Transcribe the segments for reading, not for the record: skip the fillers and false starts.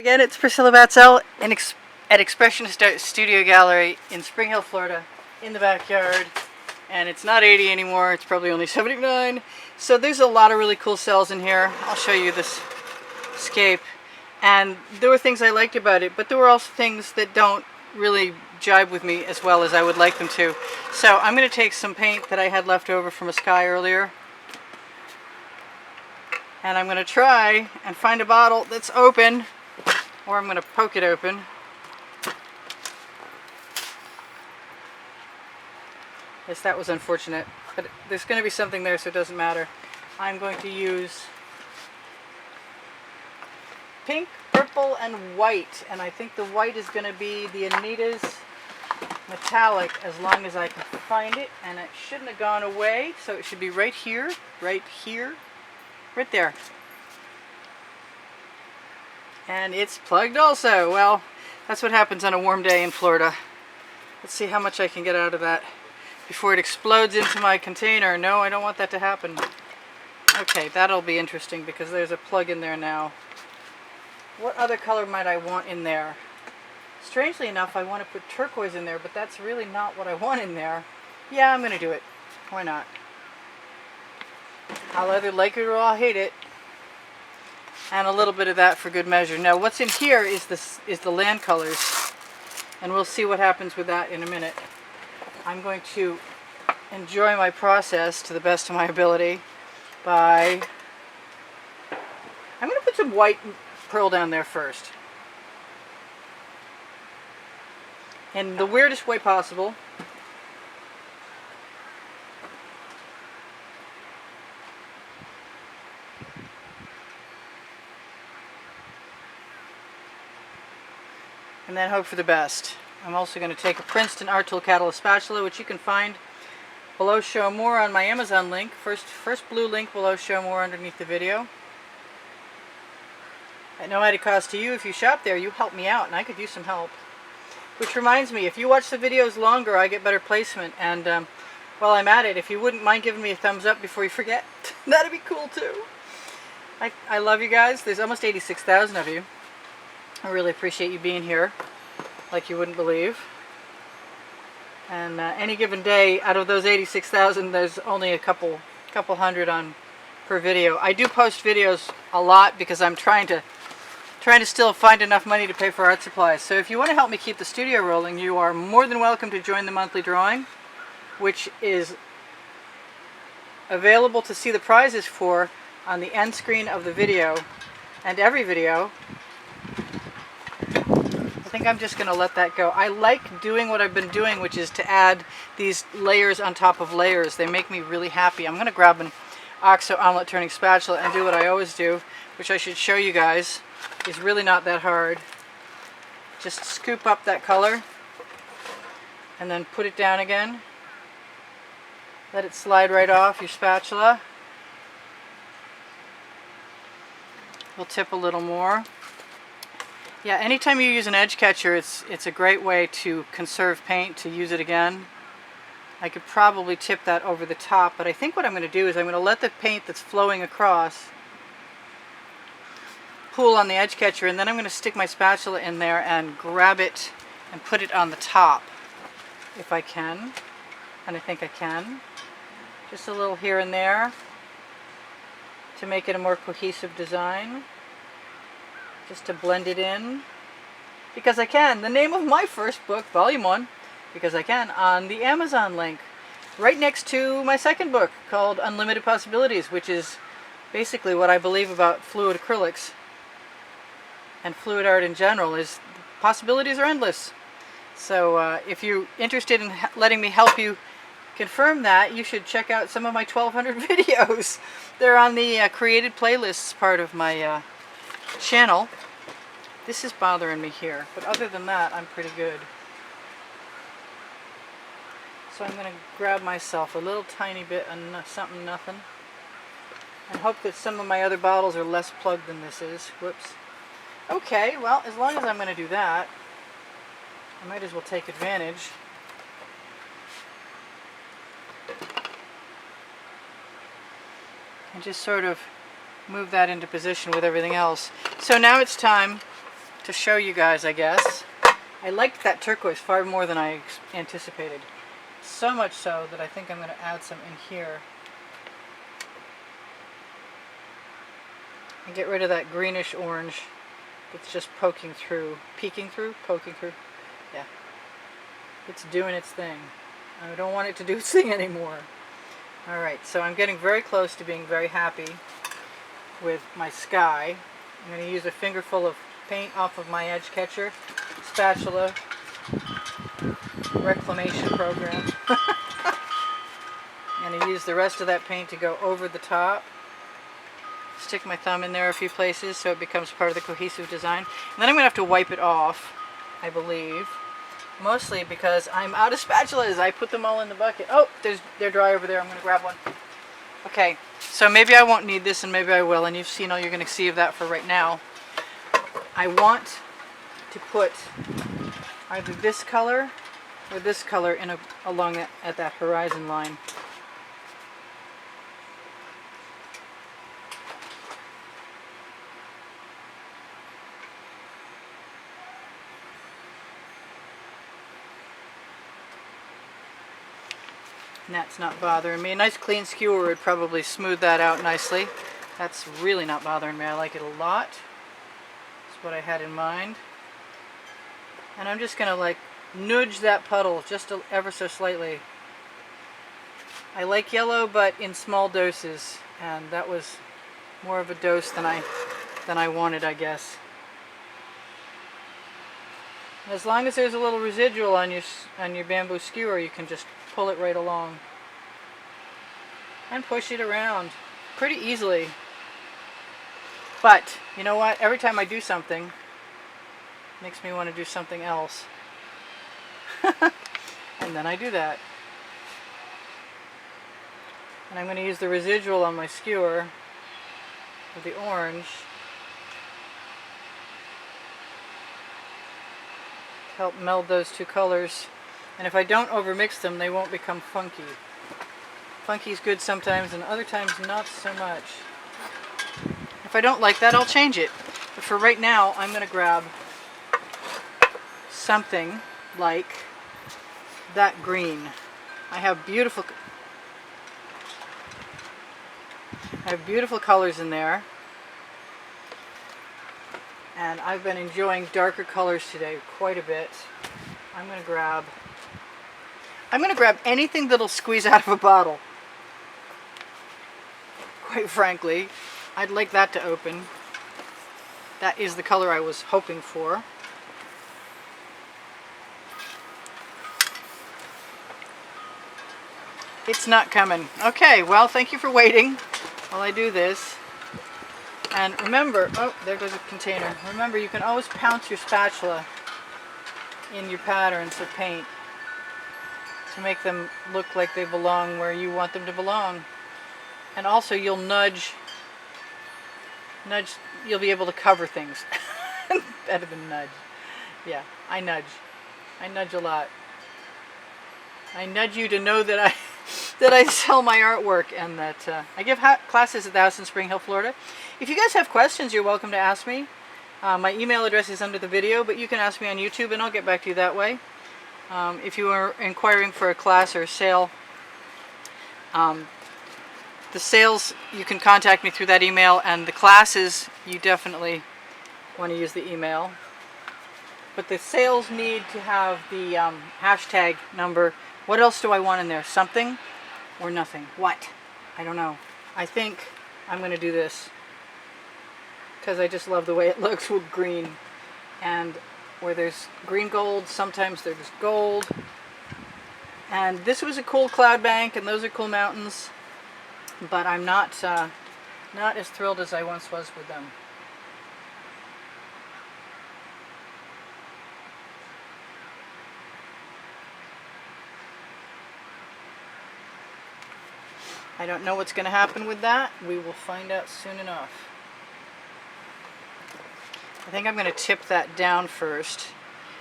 Again, it's Priscilla Batzell at Expressionist Studio Gallery in Spring Hill, Florida, in the backyard. And it's not 80 anymore, it's probably only 79. So there's a lot of really cool cells in here. I'll show you this scape. And there were things I liked about it, but there were also things that don't really jibe with me as well as I would like them to. So I'm going to take some paint that I had left over from a sky earlier, and I'm going to try and find a bottle that's open, or I'm going to poke it open. Yes, that was unfortunate, but there's going to be something there, so it doesn't matter. I'm going to use pink, purple, and white, and I think the white is going to be the Anita's metallic, as long as I can find it, and it shouldn't have gone away, so it should be right here, right there. And it's plugged also. Well, that's what happens on a warm day in Florida. Let's see how much I can get out of that before it explodes into my container. No, I don't want that to happen. Okay, that'll be interesting because there's a plug in there now. What other color might I want in there? Strangely enough, I want to put turquoise in there, but that's really not what I want in there. Yeah, I'm going to do it. Why not? I'll either like it or I'll hate it. And a little bit of that for good measure. Now, what's in here is the land colors, and we'll see what happens with that in a minute. I'm going to enjoy my process to the best of my ability by... I'm going to put some white pearl down there first. In the weirdest way possible. And then hope for the best. I'm also going to take a Princeton Art Tool Catalyst spatula, which you can find below Show More on my Amazon link. First blue link below Show More underneath the video. At no added cost to you. If you shop there, you help me out, and I could use some help. Which reminds me, if you watch the videos longer, I get better placement. And while I'm at it, if you wouldn't mind giving me a thumbs up before you forget, that'd be cool too. I love you guys. There's almost 86,000 of you. I really appreciate you being here, like you wouldn't believe. And any given day, out of those 86,000, there's only a couple hundred on per video. I do post videos a lot because I'm trying to still find enough money to pay for art supplies. So if you want to help me keep the studio rolling, you are more than welcome to join the monthly drawing, which is available to see the prizes for on the end screen of the video and every video. I think I'm just going to let that go. I like doing what I've been doing, which is to add these layers on top of layers. They make me really happy. I'm going to grab an OXO omelet turning spatula and do what I always do, which I should show you guys. Is really not that hard. Just scoop up that color and then put it down again. Let it slide right off your spatula. We'll tip a little more. Yeah, anytime you use an edge catcher, it's a great way to conserve paint, to use it again. I could probably tip that over the top, but I think what I'm going to do is I'm going to let the paint that's flowing across pool on the edge catcher, and then I'm going to stick my spatula in there and grab it and put it on the top if I can, and I think I can. Just a little here and there to make it a more cohesive design, just to blend it in, because I can. The name of my first book, Volume 1, Because I Can, on the Amazon link, right next to my second book called Unlimited Possibilities, which is basically what I believe about fluid acrylics and fluid art in general. Is possibilities are endless. So if you're interested in letting me help you confirm that, you should check out some of my 1,200 videos. They're on the created playlists part of my channel. This is bothering me here, but other than that, I'm pretty good. So I'm going to grab myself a little tiny bit of something nothing and hope that some of my other bottles are less plugged than this is. Whoops. Okay, well, as long as I'm going to do that, I might as well take advantage. And just sort of move that into position with everything else. So now it's time to show you guys, I guess. I liked that turquoise far more than I anticipated. So much so that I think I'm going to add some in here. And get rid of that greenish orange that's just poking through. Peeking through? Poking through. Yeah. It's doing its thing. I don't want it to do its thing anymore. Alright, so I'm getting very close to being very happy with my sky. I'm going to use a fingerful of paint off of my edge catcher spatula reclamation program. I'm going to use the rest of that paint to go over the top. Stick my thumb in there a few places so it becomes part of the cohesive design. And then I'm going to have to wipe it off, I believe. Mostly because I'm out of spatulas. I put them all in the bucket. Oh, they're dry over there. I'm going to grab one. Okay, so maybe I won't need this and maybe I will. And you've seen all you're going to see of that for right now. I want to put either this color or this color in along at that horizon line. And that's not bothering me. A nice clean skewer would probably smooth that out nicely. That's really not bothering me. I like it a lot. That's what I had in mind. And I'm just going to like nudge that puddle just ever so slightly. I like yellow, but in small doses, and that was more of a dose than I wanted, I guess. As long as there's a little residual on your bamboo skewer, you can just pull it right along and push it around pretty easily. But you know what? Every time I do something, it makes me want to do something else. And then I do that. And I'm going to use the residual on my skewer with the orange to help meld those two colors. And if I don't overmix them, they won't become funky. Funky's good sometimes and other times not so much. If I don't like that, I'll change it. But for right now, I'm going to grab something like that green. I have beautiful colors in there. And I've been enjoying darker colors today quite a bit. I'm going to grab anything that'll squeeze out of a bottle. Quite frankly, I'd like that to open. That is the color I was hoping for. It's not coming. Okay, well, thank you for waiting while I do this. And remember, oh, there goes a container. Remember, you can always pounce your spatula in your patterns of paint to make them look like they belong where you want them to belong. And also you'll nudge, you'll be able to cover things. Better than nudge. Yeah, I nudge a lot. I nudge you to know that I sell my artwork and that I give classes at the house in Spring Hill, Florida. If you guys have questions, you're welcome to ask me. My email address is under the video, but you can ask me on YouTube and I'll get back to you that way. If you are inquiring for a class or a sale, the sales, you can contact me through that email, and the classes, you definitely want to use the email. But the sales need to have the hashtag number. What else do I want in there? Something or nothing? What? I don't know. I think I'm going to do this because I just love the way it looks with green. And where there's green gold, sometimes there's gold. And this was a cool cloud bank, and those are cool mountains. But I'm not as thrilled as I once was with them. I don't know what's going to happen with that. We will find out soon enough. I think I'm going to tip that down first.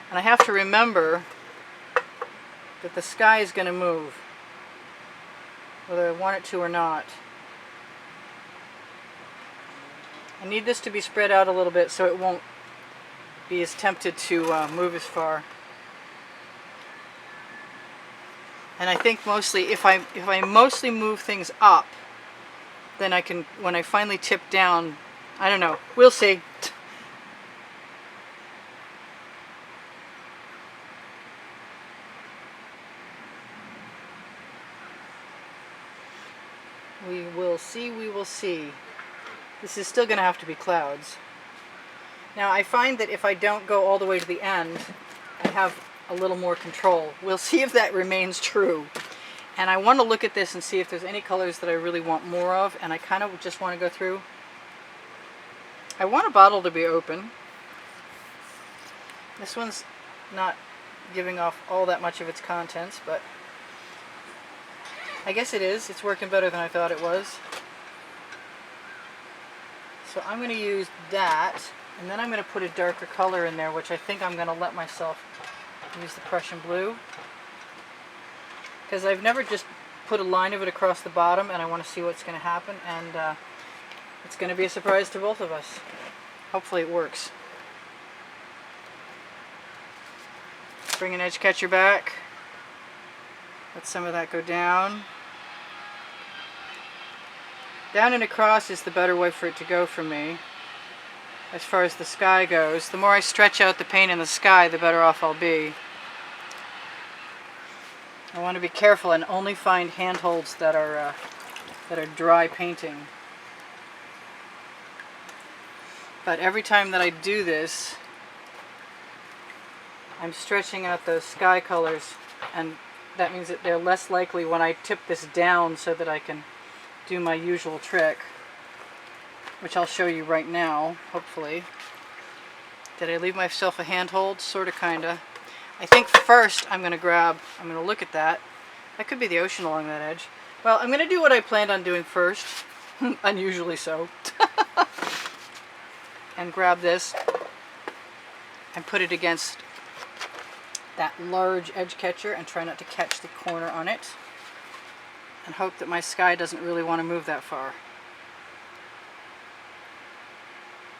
And I have to remember that the sky is going to move, whether I want it to or not. I need this to be spread out a little bit so it won't be as tempted to move as far. And I think mostly, if I mostly move things up, then I can, when I finally tip down, I don't know, we'll see. We will see, we will see. This is still going to have to be clouds. Now I find that if I don't go all the way to the end, I have a little more control. We'll see if that remains true. And I want to look at this and see if there's any colors that I really want more of, and I kind of just want to go through. I want a bottle to be open. This one's not giving off all that much of its contents, but I guess it is. It's working better than I thought it was. So I'm going to use that, and then I'm going to put a darker color in there, which I think I'm going to let myself use the Prussian blue, because I've never just put a line of it across the bottom, and I want to see what's going to happen, and it's going to be a surprise to both of us. Hopefully it works. Bring an edge catcher back. Let some of that go down. Down and across is the better way for it to go for me. As far as the sky goes, the more I stretch out the paint in the sky, the better off I'll be. I want to be careful and only find handholds that are dry painting. But every time that I do this, I'm stretching out those sky colors, and that means that they're less likely when I tip this down so that I can do my usual trick, which I'll show you right now, hopefully. Did I leave myself a handhold? Sorta, kinda. I think first I'm going to look at that. That could be the ocean along that edge. Well, I'm going to do what I planned on doing first, unusually so, and grab this and put it against that large edge catcher and try not to catch the corner on it, and hope that my sky doesn't really want to move that far.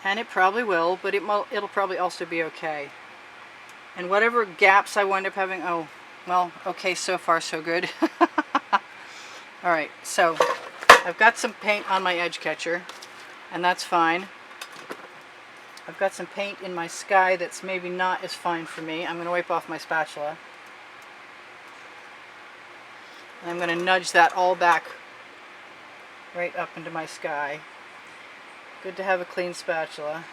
And it probably will, but it'll probably also be okay. And whatever gaps I wind up having, oh, well, okay, so far so good. Alright, so I've got some paint on my edge catcher, and that's fine. I've got some paint in my sky that's maybe not as fine for me. I'm going to wipe off my spatula. And I'm going to nudge that all back right up into my sky. Good to have a clean spatula.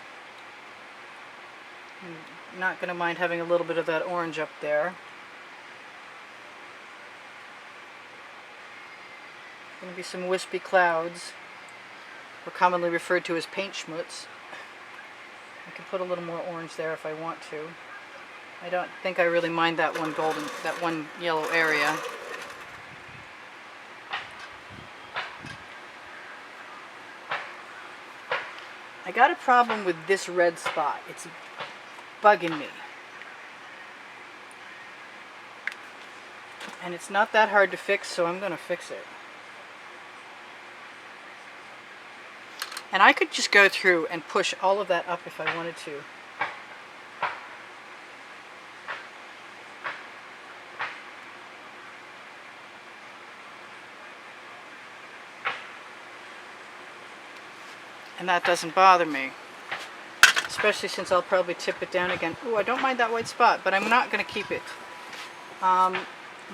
I'm not going to mind having a little bit of that orange up there. Going to be some wispy clouds, or commonly referred to as paint schmutz. I can put a little more orange there if I want to. I don't think I really mind that one yellow area. I got a problem with this red spot. It's bugging me. And it's not that hard to fix, so I'm going to fix it. And I could just go through and push all of that up if I wanted to. And that doesn't bother me. Especially since I'll probably tip it down again. Ooh, I don't mind that white spot, but I'm not going to keep it. I'm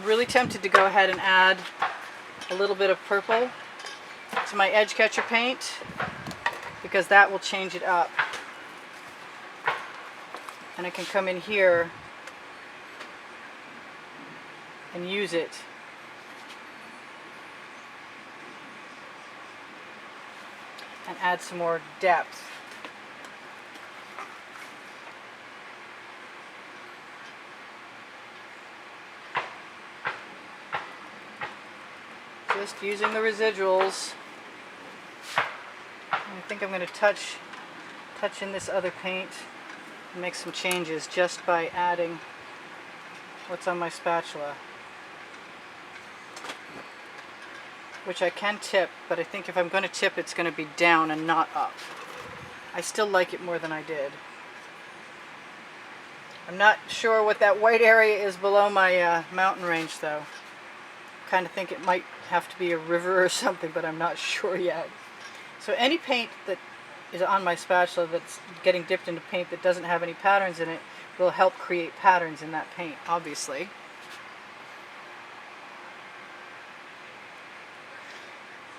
really tempted to go ahead and add a little bit of purple to my edge catcher paint, because that will change it up. And I can come in here and use it. And add some more depth. Just using the residuals. I think I'm going to touch in this other paint and make some changes just by adding what's on my spatula. Which I can tip, but I think if I'm going to tip, it's going to be down and not up. I still like it more than I did. I'm not sure what that white area is below my mountain range though. Kind of think it might have to be a river or something, but I'm not sure yet. So any paint that is on my spatula that's getting dipped into paint that doesn't have any patterns in it will help create patterns in that paint, obviously.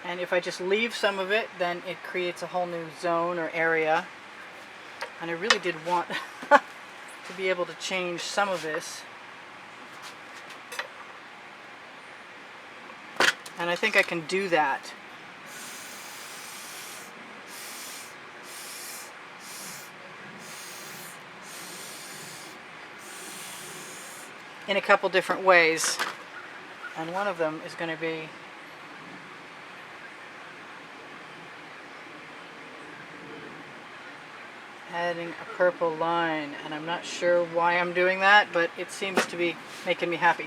And if I just leave some of it, then it creates a whole new zone or area. And I really did want to be able to change some of this. And I think I can do that. In a couple different ways. And one of them is going to be adding a purple line, and I'm not sure why I'm doing that, but it seems to be making me happy.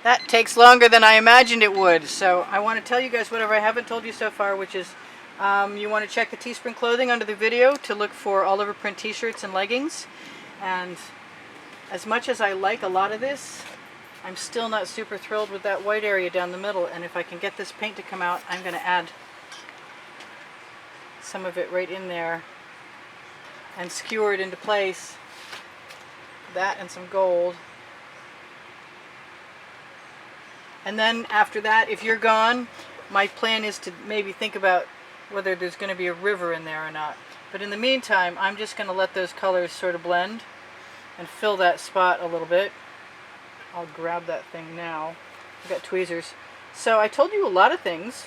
That takes longer than I imagined it would, so I want to tell you guys whatever I haven't told you so far, which is you want to check the Teespring clothing under the video to look for all over print t-shirts and leggings. And as much as I like a lot of this, I'm still not super thrilled with that white area down the middle, and if I can get this paint to come out, I'm going to add some of it right in there and skewer it into place. That and some gold. And then after that, if you're gone, my plan is to maybe think about whether there's going to be a river in there or not. But in the meantime, I'm just going to let those colors sort of blend and fill that spot a little bit. I'll grab that thing now. I've got tweezers. So I told you a lot of things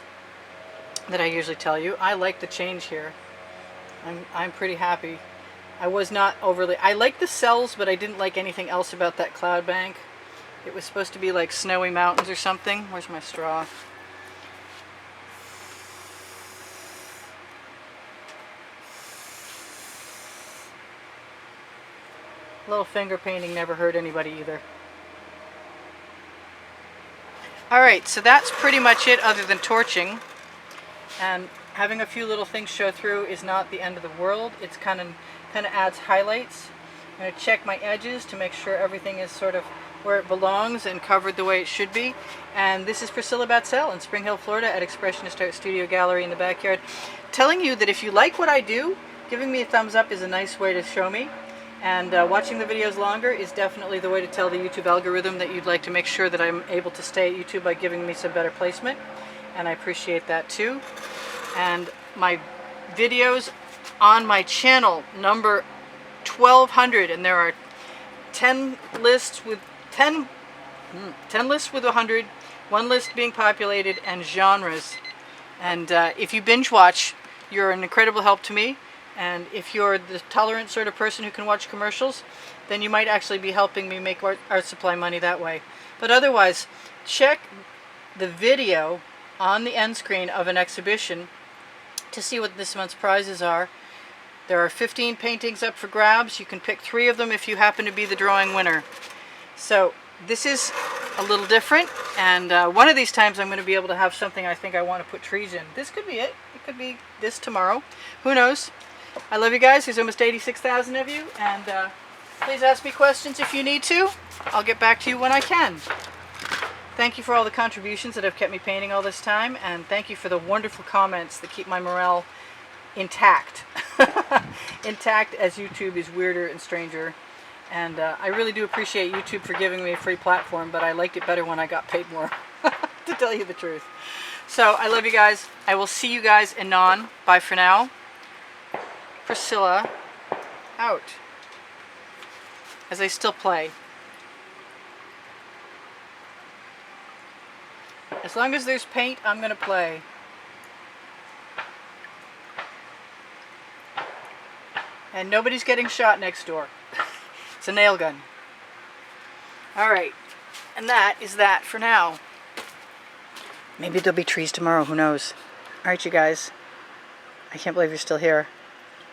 that I usually tell you. I like the change here. I'm pretty happy. I was not overly... I like the cells, but I didn't like anything else about that cloud bank. It was supposed to be like snowy mountains or something. Where's my straw? A little finger painting never hurt anybody either. Alright, so that's pretty much it other than torching. And having a few little things show through is not the end of the world. It's kind of adds highlights. I'm going to check my edges to make sure everything is sort of where it belongs and covered the way it should be. And this is Priscilla Batzell in Spring Hill, Florida at Expressionist Art Studio Gallery in the backyard, telling you that if you like what I do, giving me a thumbs up is a nice way to show me. And watching the videos longer is definitely the way to tell the YouTube algorithm that you'd like to make sure that I'm able to stay at YouTube by giving me some better placement. And I appreciate that too. And my videos on my channel number 1200, and there are 10 lists with 10 lists with 100, one list being populated, and genres. And if you binge watch, you're an incredible help to me. And if you're the tolerant sort of person who can watch commercials, then you might actually be helping me make art supply money that way. But otherwise, check the video on the end screen of an exhibition to see what this month's prizes are. There are 15 paintings up for grabs. You can pick 3 of them if you happen to be the drawing winner. So this is a little different, and one of these times I'm going to be able to have something I think I want to put trees in. This could be it. It could be this tomorrow. Who knows? I love you guys. There's almost 86,000 of you, and please ask me questions if you need to. I'll get back to you when I can. Thank you for all the contributions that have kept me painting all this time, and thank you for the wonderful comments that keep my morale intact. Intact as YouTube is weirder and stranger. And I really do appreciate YouTube for giving me a free platform, but I liked it better when I got paid more, to tell you the truth. So I love you guys. I will see you guys anon. Bye for now. Priscilla out. As I still play. As long as there's paint, I'm going to play. And nobody's getting shot next door. It's a nail gun. Alright. And that is that for now. Maybe there'll be trees tomorrow, who knows. Alright, you guys. I can't believe you're still here.